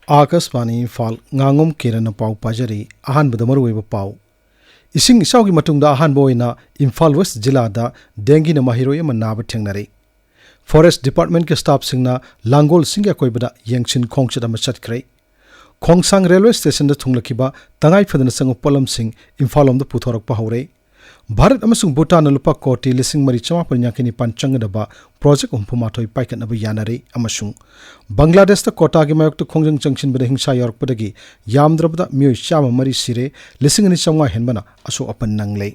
Akashvani Imphal Ngangom Kiran पाउ पाजरी अहानबद मरुवैब पाउ इसिंग इसाउगी मतुंगदा अहानबो ओइना Imphal waste जिलादा dinghy न माहिरोय अमा नाबा थेंगनारे फॉरेस्ट डिपार्टमेंट के स्टाफ सिंगना लांगोल सिंग अकोइबदा यंगसिन खोंगचद अमा चटख्रे खोंगसांग रेलवे स्टेशन द थुंगलखिबा तंगाई फदन संग पोलम सिंग इम्फाल ओमदा पुथोरकपा हौरे भारत अमसुंग भूटान लुपा कोटी लिसिंग मरी चमापन याकिनी पांचंगदबा प्रोजेक्ट उम्फुमाथोय पाइकनबा यानारे अमसुंग बांग्लादेश द कोटा गे मायक खोंजंग चंगसिन बद हिंसा यौरकपदगी यामद्रबदा मियोय चामा मरी सिरे लिसिंग नि चंगा हेनबना असो अपन नंगले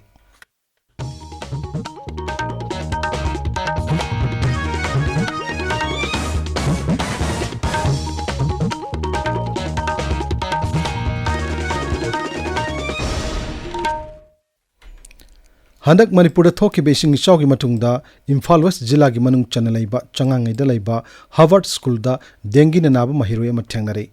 हंदक मणिपुर थोकी बेसिंग चौकी मतुंगदा इम्फाल वेस्ट जिला की मनुंग चनलैबा चंगांगैदा लैबा हार्वर्ड स्कूल दा डेंगी नाबा महिरोय अमा थेंगनारे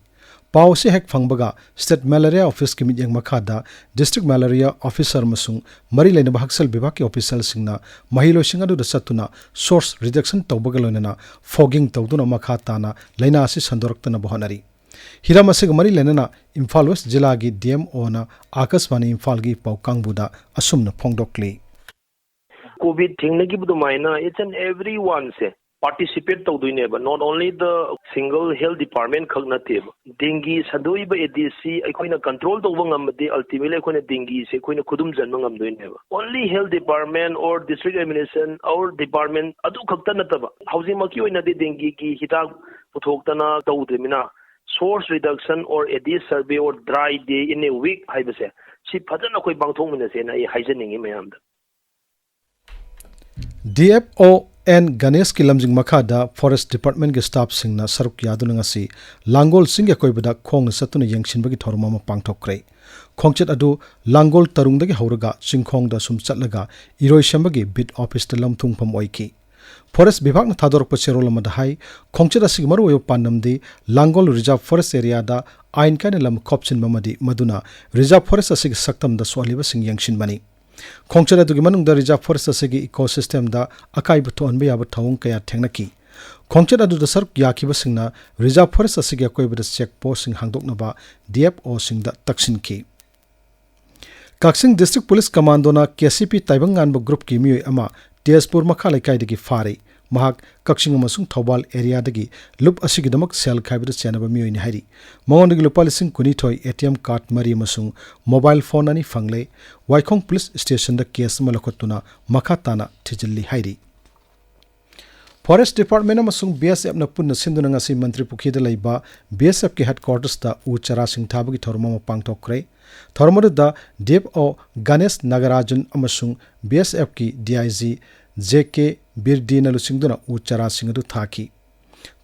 पाव से हेक फंगबगा स्टेट मलेरिया ऑफिस की मियंग मखादा डिस्ट्रिक्ट मलेरिया ऑफिसर मसुंग मरी लेनबा हक्सल विभाग के ऑफिसर सिंगना महिलोसिंग अदुदा सत्तुना सोर्स रिडक्शन तौबगा लोनना फॉगिंग तौदुना मखा ताना लैना असि संदोरक्तना बहनरी हिराम असिग मरी लेनना इम्फाल वेस्ट जिला की डीएमओ ना आकाशवाणी इम्फाल की पाउ कांगबुदा असुमना फोंगदोक्ली कोविड थिंगनगी बुदुमाइना इट्स एंड एवरीवन से पार्टिसिपेट तौदुइनेबा not only the single health department खक नतेब डेंगी सदोइबा एडीसी अखोइना कंट्रोल तौबा ngамबदे अल्टीमेटली अखोइना डेंगी से अखोइना खुदुम जनबा ngамदोइनेबा ओनली हेल्थ डिपार्टमेंट और डिस्ट्रिक्ट एडमिनिस्ट्रेशन और डिपार्टमेंट अदु खक्ता नतबा हाउसिंग मकी ओइना दे डेंगी की हिदाक पुथोक्तना तौदेमिना सोर्स रिडक्शन और एडीस सर्वे और dry day in a week हाइबसे सि फजन अखोइ बांगथोंमिनसेना आई हाइजनिंग मयामदा DFO एन गणेश की लमजिंग मखादा फॉरेस्ट डिपार्टमेंट के स्टाफ सिंगना सरुक यादुनंगसी लांगोल सिंग अकोइबदा खोंग सतुन यंगसिनबगी थोरमाम पांगथोक्रे खोंगचत अदु लांगोल तरुंगदगी हौरगा चिंखोंगदा सुम चटलगा इरोइशंबगी बिट ऑफिस द लमथुंगफम ओइकी फॉरेस्ट विभाग न थादोरक चेरोल हाई खोंगचत असि मरुओ पानमदी लांगोल रिजर्व फॉरेस्ट एरिया दा आइन काने लम खोपचिन ममदी मदुना रिजर्व फॉरेस्ट असि सक्तम द सोलिबा सिंग यंगसिनबनी खोंगचत अदुगी मनुंग द रिजर्व फॉरेस्ट असि इकोसिस्टम दा अकाई बथोनबे याब थाउंग कया थेंगनकी खोंगचत अदु द सरक याखिबा सिंगना रिजर्व फॉरेस्ट असि अकोइबद चेक पोस्ट सिंग हांगदोकनबा डीएफओ सिंग द तक्सिनकी काक्सिंग डिस्ट्रिक्ट पुलिस कमांडोना केसीपी ताइबंगानब ग्रुप की मियोय अमा तेजपुर मखा लेकाइदगी फारे महाक कक्सिंग अमसुंग थौबाल एरियादगी लुप असिगिदमक सेल खाइबद चेनब मियोयनि हाइरि मंगोंदगी लुपा लिसिंग कुनिथोय एटीएम कार्ड मरी अमसुंग मोबाइल फोन अनि फंगले वाइखोंग पुलिस स्टेशन द केस मलखतुना मखा ताना थिजिल्ली हाइरि फॉरेस्ट डिपार्टमेंट अमसुंग बीएसएफ न पुन्न सिंधुना ngasi मंत्री पुखीद लैबा बीएसएफ के हेडक्वार्टर्स दा उ चरा सिंग थाबगी थोरमम पांगथोक्रे थोरमदुदा डीएफओ गणेश नागराजन अमसुंग बीएसएफ की डीआईजी जेके बिरडी न लुसिंगदुना उ चरा सिंगदु थाकी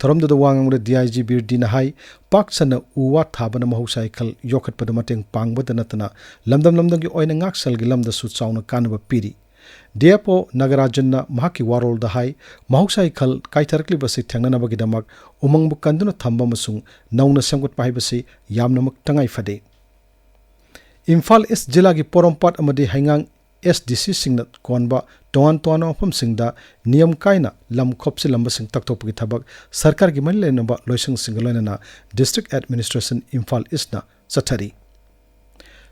थोरमदुदा वांगंगद डीआईजी बिरडी न हाई पाकसन उवा थाबन महौसाइखल योखतपद मतेंग पांगबद नतना लमदम लमदंगी ओइना ngaksalgi lamdasu chauna kanaba piri DFO Nagarajan महाकी वारोल दहाई महौसाई खल काइथरकली बसी थेंगनबगिदमक उमंगबु कंदुना थंबा मसुंग नौना सेमगत पाइबसी यामनमक तंगाई फदे इम्फाल ईस्ट जिला की पोरमपाट अमदि हैंगांग एसडीसी सिंगना कोनबा तोआन तोआन मफम सिंगदा नियम कायना लम खोपसे लंबा सिंग तकतोपगी थबक सरकार की मनि लेनबा Loisang सिंगलोइना district administration Imphal ईस्टना चथरी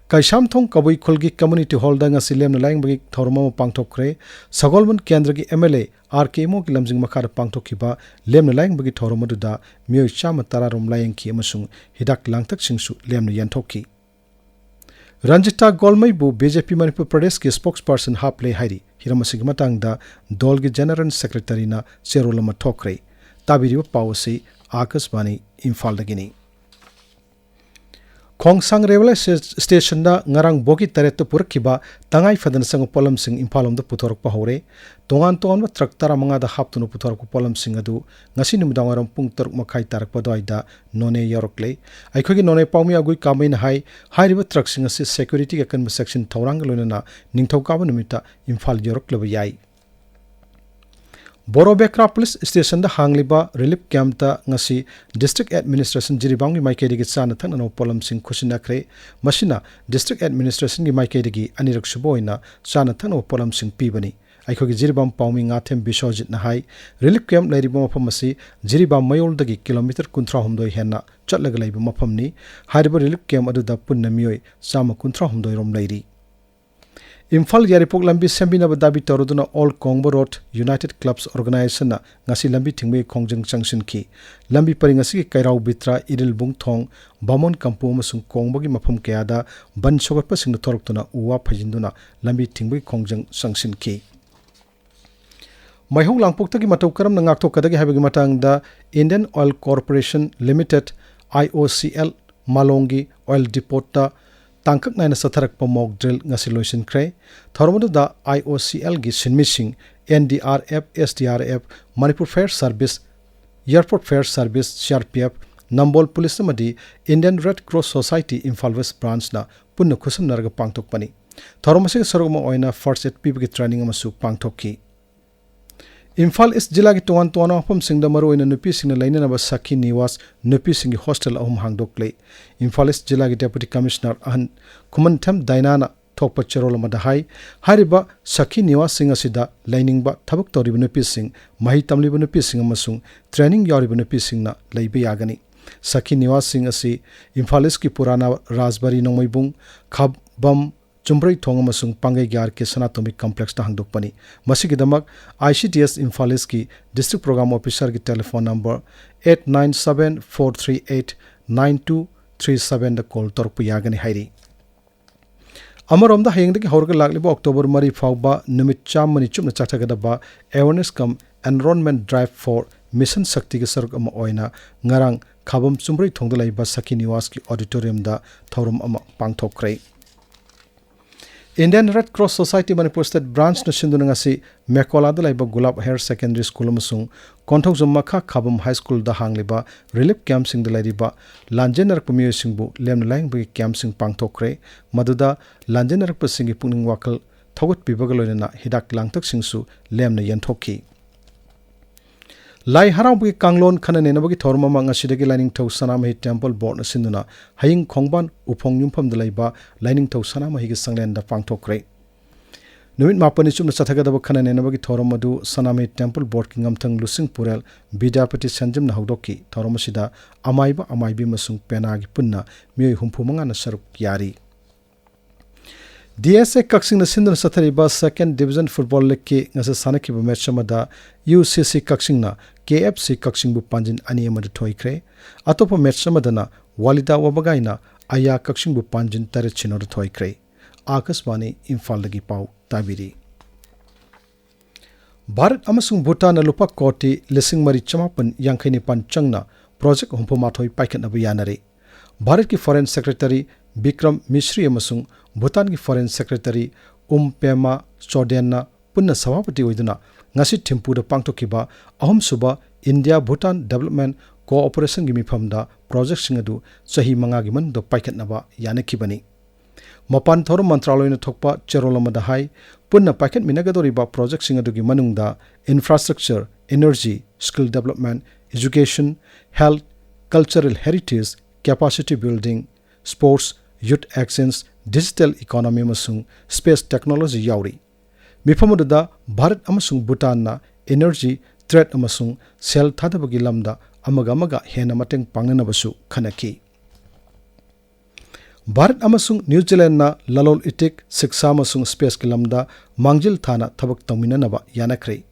काइशाम थोंग कबुई खुलगी community hall दा ngasi lemna laingबगी थौरमम पांगथोक्रे सगोलवन केंद्र की एमएलए आरकेमो की लमजिंग मखार पांगथोखिबा लेमना लाइंगबगी थौरमदुदा मियोय चाम तारारोम लायंखि अमसुंग हिदाक लांगथक सिंगसु लेमना यंथोखि रंजिता गोलमईबु बीजेपी मणिपुर प्रदेश के स्पोक्सपर्सन हापले हाइरि हिरमसिग मतंगदा दल की जनरल सेक्रेटरी ना चेरोलम थोक्रे ताबिरिबा पावसी आकाशवाणी इम्फाल दगिनी खोंगसांग रेलवे स्टेशन दा ngarang bogi taret purkiba tangai fadan sang polam sing imphalom da puthorok pa hore tongan ton ba truck tara manga da haptunu puthorok polam sing adu ngasi numdang aram pung taruk makhai tarak pa doi da none yorokle aikhogi none pawmi agui kamin hai hairiba truck sing asi security ka kan section thorang loina ningthau ka ba numita imphal yorok leba yai Borobekra Police Station da hangliba relief camp ta ngasi District Administration Jiribam gi maikedi gi chana thangna no polam sing khusina kre masina District Administration gi maikedi gi anirak suboina chana thangna polam sing pibani aikho gi Jiribam Paumi Ngathem Biswajit na hai relief camp lairiba mafam asi Jiribam mayol dagi kilometer 13 henna chatlaga laiba mafam ni hariba relief camp adu da punna miyoi sama 13 rom lairi Imphal Yaripok Lambi Sembina Dabi Toruduna All Kongbo Road United Clubs Organization na ngasi lambi thingmei khongjang changshin ki lambi paringasi kairau bitra iril bungthong bamon kampu amasung kongbo gi mafam kayada ban sogatpa singna thoroktuna uwa phajinduna lambi thingmei khongjang changshin ki Maihong langpoktagi matau karam na ngakthok kadagi habagi matangda Indian Oil Corporation Limited IOCL Malongi Oil Depot ta tangkak naina satharak pa mock drill ngasi loisin kre thormodu da IOCL gi sinmising NDRF SDRF Manipur Fair Service Airport Fair Service CRPF Nambol Police namadi Indian Red Cross Society Imphal West branch na punna khusam narga pangtok pani thoromasi sarugma oina first aid pib gi training amasu pangthokki Imphal East Jilla ki tuan apam singda maru ina nupi singna laina na Sakhi Niwas nupi singi hostel ahum hangdokle Imphal East Jilla ki Deputy Commissioner ahan Kumantham Dainana thokpa cherola madahai hariba Sakhi Niwas singa sida lainingba thabuk toriba nupi sing mahi tamliba nupi sing amasung training yoriba nupi singna leiba yagani Sakhi Niwas sing asi Imphal East ki purana Rajbari Nongmeibung Khabam Chumbrei thong amasung pangai gyar ke sanatomic complex ta hangdokpani masigidamak ICDS Imphal East ki district program officer ki telephone number 8974389237 da call torpu yagani hairi Amarom da hayengdagi horga lagliba October mari fawba numit chamani chupna chakthagada awareness come enrollment drive for mission shakti ke saruk ama oina ngarang khabam chumbrei thongda laiba Sakhi Niwas ki auditorium da thorum ama pangthokrai Indian Red Cross Society Manipur State Branch na sinduna ngasi Mekola da laiba Gulab Higher Secondary School amasung Konthok Makha Khabam High School da hangliba relief camp sing da laiba Lanjenar pamiyo singbu lemna laing bagi camp sing pangthokre maduda Lanjenar pasingi pungning wakal thogot pibagaloina hidak langtak singsu lemna yanthokki Lai harau bagi kanglon khana nena bagi thorma ma ngasidagi lining thau sanamahi temple board na sinduna haying khongban upong nyumpham dalaiba lining thau sanamahi gi sanglen da pangthokre numit mapani chumna chathaga da khana nena bagi thorma du sanamahi temple board ki ngamthang lusing purel bidapati sanjim na hawdokki thorma sida amaibi masung pena gi punna miyoi humphumanga na saruk yari DSA Kaksing na sinduna sathariba second division football league ki ngasa sanakiba match amada UCC Kaksing na KFC Kaksing bu panjin ani amada thoikre atopa match amadana Walida Wabagaina Aya Kaksing bu panjin tare chinor thoikre Akaswani Imphal lagi pau tabiri Bharat amasung Bhutan lupa koti lising mari chamapan yangkhaini pan changna project humpoma thoi paikat na yanare Bharat ki foreign secretary Bikram Mishri amasung Bhutan ki foreign secretary Pema Chodena punna sabapati oiduna ngasi thimpu da pangthokiba ahum suba India Bhutan Development Cooperation gi mifamda project singadu chahi manga gi man do paikat naba yanekibani Mapan thorum mantraloy na thokpa cherolamada hai punna paikat minagadori ba project singadu gi manungda infrastructure energy skill development education health cultural heritage capacity building sports youth exchange digital economy amasung space technology yauri mifamuda Bharat amasung Bhutan na energy threat amasung sel thadabagi lamda amaga hena mateng pangnanabasu khanaki Bharat amasung New Zealand na lalol itik siksa amasung space ki lamda mangjil thana thabak tawminanaba yanakre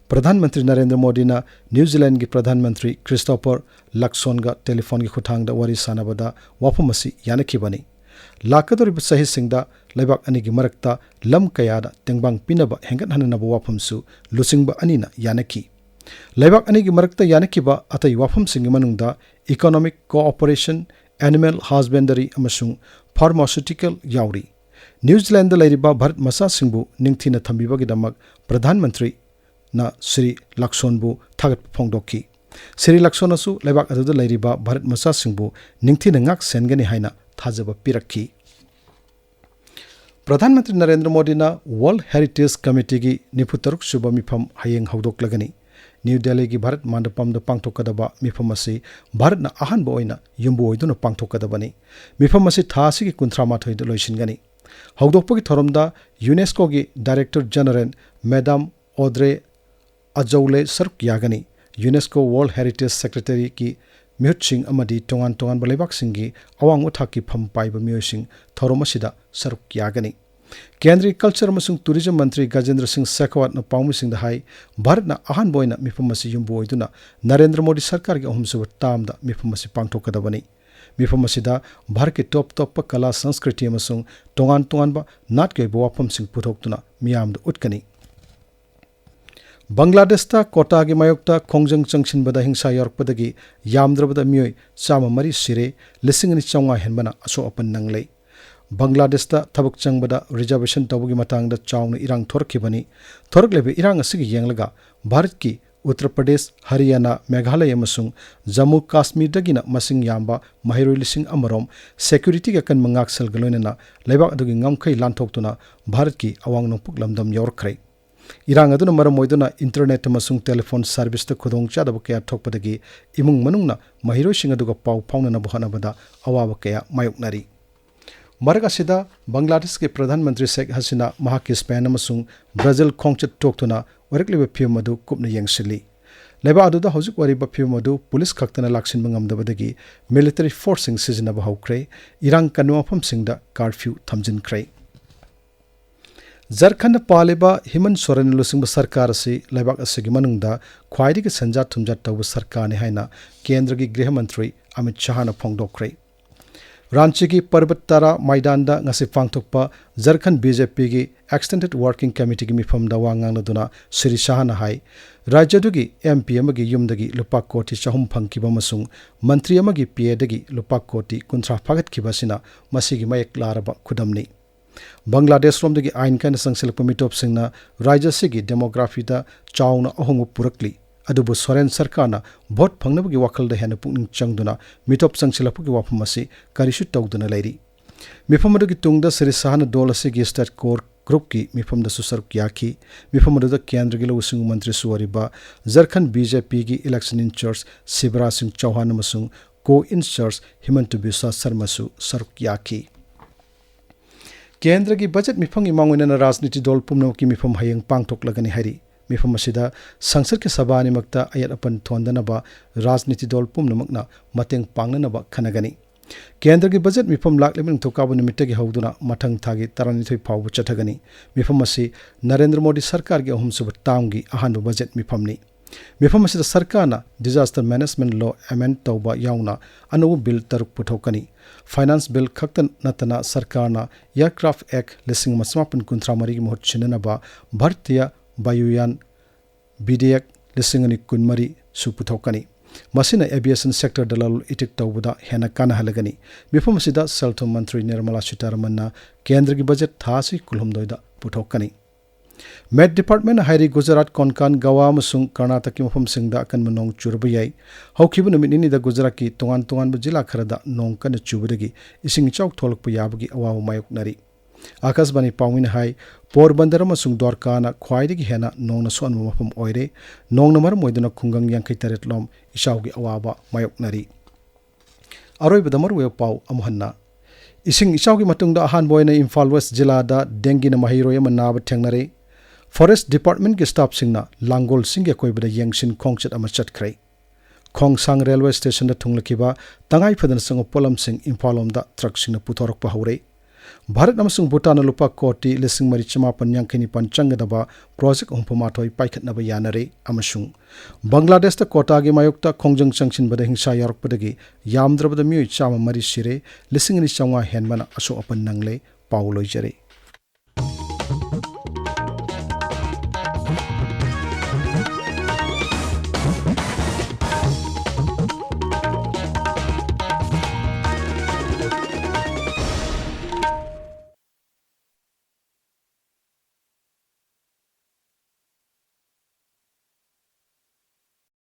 Pradhan Mantri Narendra Modi na New Zealand gi Pradhan Mantri Christopher Luxon ga telephone gi khuthang da wari sanabada wapamasi yanakibani Lakadori sahi singda laibak ani gi marakta lam kayada tengbang pinaba hengat hanana wapamsu lusingba anina yanaki laibak ani gi marakta yanakiba atai wapam singi manungda economic cooperation animal husbandry amasung pharmaceutical yauri New Zealand da lairiba Bharat masa singbu ningthina thambiba gi damak Pradhan Mantri na Sri Luxon bu thagat phongdokki Sri Luxon asu laibak adu da lairiba Bharat masa singbu ningthina ngak sengani haina thajaba pirakhi Pradhan Mantri Narendra Modi na World Heritage Committee gi niputaruk suba mifam hayeng hawdok lagani new Delhi की Bharat Mandapam the पांगथोकदबा मिफम असी भारत ना अहनबो ओइना युम्बो ओइदुना पांगथोकदबनी मिफम असी थासी की 38 the लोइसिनगनी हौदोकपगी थोरमदा UNESCO की director general madam Audrey Azoulay सरुक यागनी UNESCO world heritage secretary की मिहुतसिंग अमदी तोंगान तोंगान बलेबाकसिंगी अवांग उथाकी फम पाइबा मियोसिंग theorem असिदा सरुक यागनी केंद्रीय कल्चर अमसुंग टूरिज्म मंत्री गजेंद्र सिंह शेखावत न पाउमिसिंग द हाई भारत ना अहान बोइना मिफम असी युम्बो ओइदुना नरेंद्र मोदी सरकार की अहुमसुब तामदा मिफम असी पांगथोकदबनी मिफम असिदा भारत के टॉप कला संस्कृति अमसुंग तोंगान तोंगान बा नाट के वाफम सिंह पुथोक्तुना मियाम द उटकनी बांग्लादेशता कोटा की मायोक्ता खोंजंग चंगसिनबदा हिंसा यारकपदगी यामद्रबदा मियोय चामा मरी सिरे लिसिंग नि चौंगा हेनबना असो अपन नंगले बांग्लादेशता थबक चंगबदा रिजर्वेशन तबुगी मतंगदा चाउना इरांग थोरखिबनी थोरकलेबे इरांग असिगी येंगलगा भारत की उत्तर प्रदेश हरियाणा मेघालय अमसुंग जम्मू काश्मीर दगिना मसिंग याम्बा महिरोय लिसिंग अमरोम सिक्योरिटी के कन मंगाक सलगलोइना लेबाक अदुगी ngamkhai लांथोक्तुना भारत की अवांग नोंपुक लमदम यौरखरै इरांग अदुना मरम मोइदुना इंटरनेट अमसुंग टेलीफोन सर्विस द खुदोंग चादब कया थोकपदगी इमुंग मनुंगना महिरोयसिंग अदुगा पाउ फाउनना बहनबदा अवाब कया मायोकनारी मरग असिदा बांग्लादेश के प्रधानमंत्री शेख हसीना महाकी स्पेन अमसुंग ब्राजील खोंगचत टोक्तुना वरकलिबा फिल्म अदु कुपना येंगसिली लेबा अदुदा हौजिक वरिबा फिल्म अदु पुलिस खक्तना लाक्सिनबा ngamdabadagi मिलिटरी फोर्सिंग सिजनबा हौख्रै इरांग कन्वाफमसिंगदा कर्फ्यू थमजिनख्रै झारखंड पालिबा हिमंत सोरेन लुसिंग सरकार से लेबाक असगी मनुंगदा ख्वाइदिगी संजा थुमजा तौब सरकार ने हाइना केंद्र की गृह मंत्री अमित शाह न फोंगदोख्रै रांची की पर्वत तारा मैदान ngasi पांगथोकपा झारखंड बीजेपी की एक्सटेंडेड वर्किंग कमिटी की मिफम वांगांगदुना श्री शाह न हाई राज्यदुगी एमपी अमगी युमदगी लुपा कोटी चहुम फंगकिबा मसुंग मंत्री अमगी पीए दगी लुपा कोटी 30 फागतकिबासिना मसिगी मयक लारबा खुदमनी बांग्लादेश रोमदगी आइन कान संगसेलप मिटोपसिंगना राज्य सिगी डेमोग्राफीदा चाउना अहोंग पुरकली अदुबु सोरेन सरकारना भोट फंगनबगी वखलदा हेन पुकनिंग चंगदुना मिटोप संगसेलपगी वाफम असि करिसु तौदुना लैरी मिफम अदुगी तुंगदा श्री शाहना दोल असिगी स्टेट कोर ग्रुप की मिफम द सुसरुक याखी मिफम अदुदा केंद्र गिलो उसिंग मंत्री सुवरिबा झारखंड बीजेपी की इलेक्शन इंचार्ज शिवराज सिंह चौहान अमसुंग को इंचार्ज हिमंत बिस्वा शर्मासु सरुक याखी केंद्र की बजट मिफंग इमांगोइना राजनीति दल पुमनो की मिफम हयंग पांगथोकलगनी हरी मिफम असिदा संसद के सभा निमक्ता अयत अपन थोंदनबा राजनीति दल पुमनमकना मतेंग पांगननबा खनगनी केंद्र की बजट मिफम लाकलेमिंग थोकाबु निमित्तगी हौदुना मथंग थागी 32 फावबु चथगनी मिफम असि नरेंद्र मोदी सरकार की अहुमसुब तांगी अहानबु बजट मिफमनी मिफम असिदा सरकारना डिजास्टर मैनेजमेंट लॉ अमेंड तौबा याउना अनु बिल तरुक पुथोकनी फाइनेंस बिल खक्तन नतना सरकारना एयरक्राफ्ट एक्ट 1953 की महत्व छिननबा भारतीय वायुयान विधेयक 1913 सु पुथोकनी मसिना एविएशन सेक्टर दलाल इटिक तौबदा हेना कानहलगनी मिफम असिदा सेल्थम मंत्री निर्मला सीतारमनना केंद्र की बजट थासी कुलहुमदोइदा पुथोकनी मेट डिपार्टमेंट हाइरी गुजरात कोनकान गवा अमसुंग कर्नाटक की मफम सिंगदा अकन नोंग चुरबा याई हौखिबु नुमितनिदा गुजरात की तोंगान तोंगान जिला खरदा नोंग कन चुबदगी इसिंग चौक थोलकप याबगी अवाव मायोकनारी आकाशवाणी पाउमिन हाई पोरबंदर अमसुंग द्वारकाना ख्वाइदगी हेना नोंगना सोनबा मफम ओइरे नोंगना मरम ओइदुना खुंगंग 53 लोम इसाउगी अवाबा मायोकनारी अरोइबदा मरुवे पाउ अमहन्ना इसिंग इसाउगी मतुंगदा अहान बोयना इम्फाल वेस्ट जिलादा डेंगीना महिरोय नाब थेंगनरे फॉरेस्ट डिपार्टमेंट के स्टाफ सिंगना लांगोल सिंगे कोइबदा येंगसिन खोंगचत अमा चटखरै खोंगसांग रेलवे स्टेशन दा थुंगलकिबा तंगाई फदन संग पोलम सिंग इम्फालोमदा ट्रक सिंगना पुथोरकपा हौरे भारत अमसुंग भूटान लुपा कोटी 1959 चंगदबा प्रोजेक्ट 38 पाइखतनबा यानरे अमसुंग बांग्लादेश कोटा की मायोक्ता खोंजंग चंगसिनबदा हिंसा यारकपदगी यामद्रबदा मियोय चामा मरी सिरे 1900 हेनबना असो अपन नंगले पाउ लोइजरे।